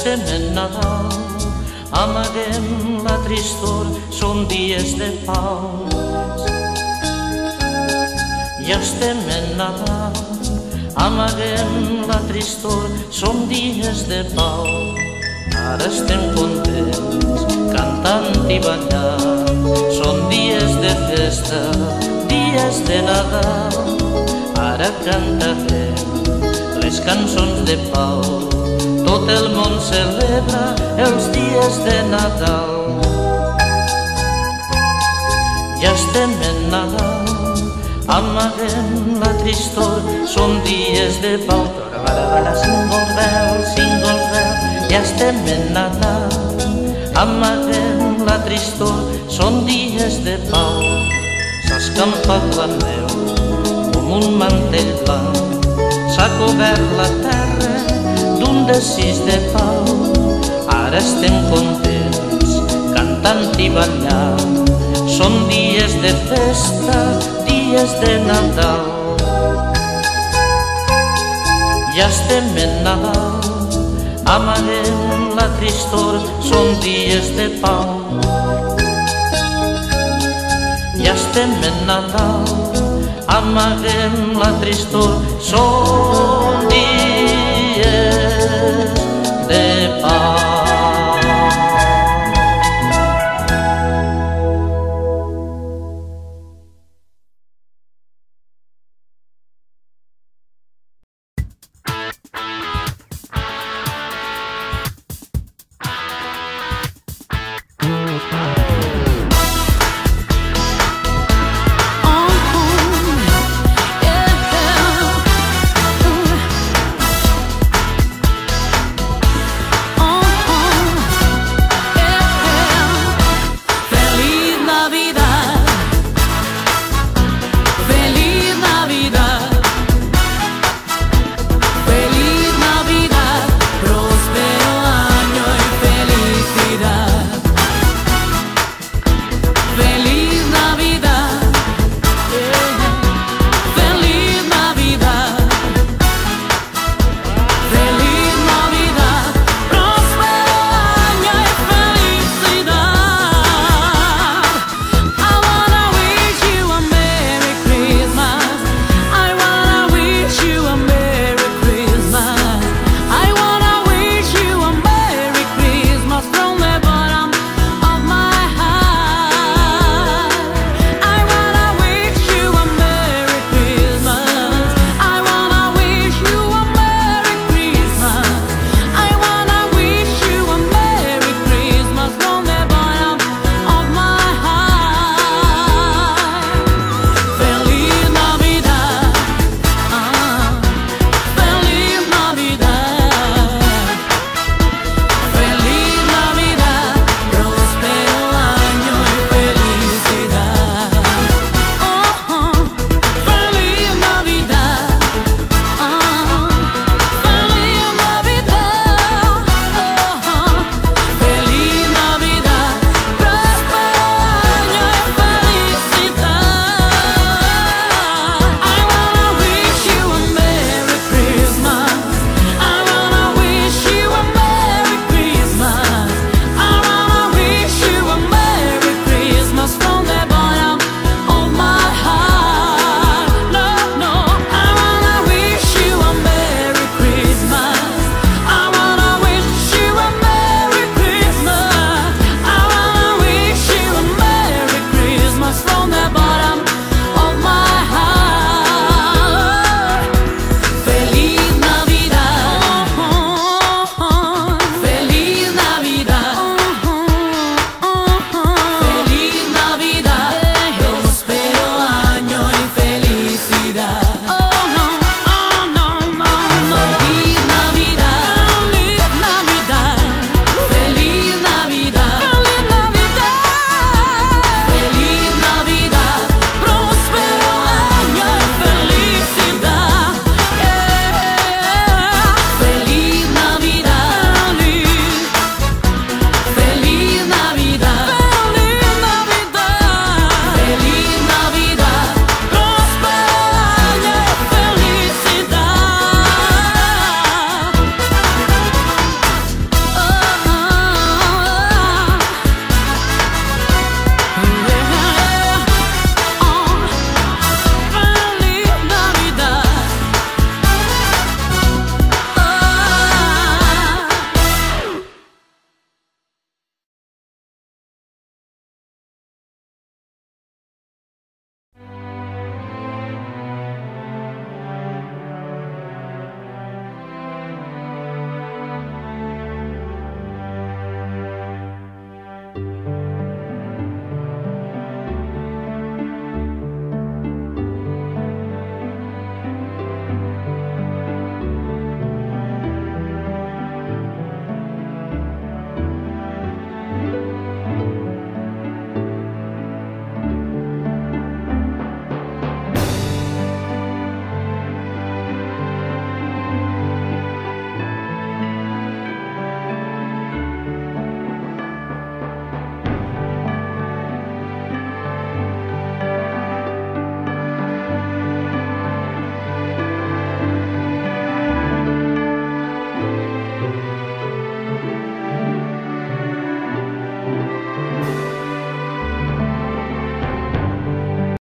estem en Nadal, amaguem la tristor, són dies de pau. Ja estem en Nadal, amaguem la tristor, són dies de pau. Ara estem contents, cantant i ballant, són dies de festa, dies de Nadal. Ara cantarem les cançons de pau, tot el món celebra els dies de Nadal. Ja estem en Nadal, amaguem la tristor, són dies de pau. Single bell, ja estem en Nadal, amaguem la tristor, són dies de pau. S'ha escampat la neu com un mantell blanc, s'ha cobert la terra d'un desig de pau. Ara estem contents, cantant i ballant, són dies de festa, dies de Nadal. Ja estem en Nadal, amaguem la tristor, són dies de pau. Ja estem en Nadal, amaguem la tristor, són dies de pau.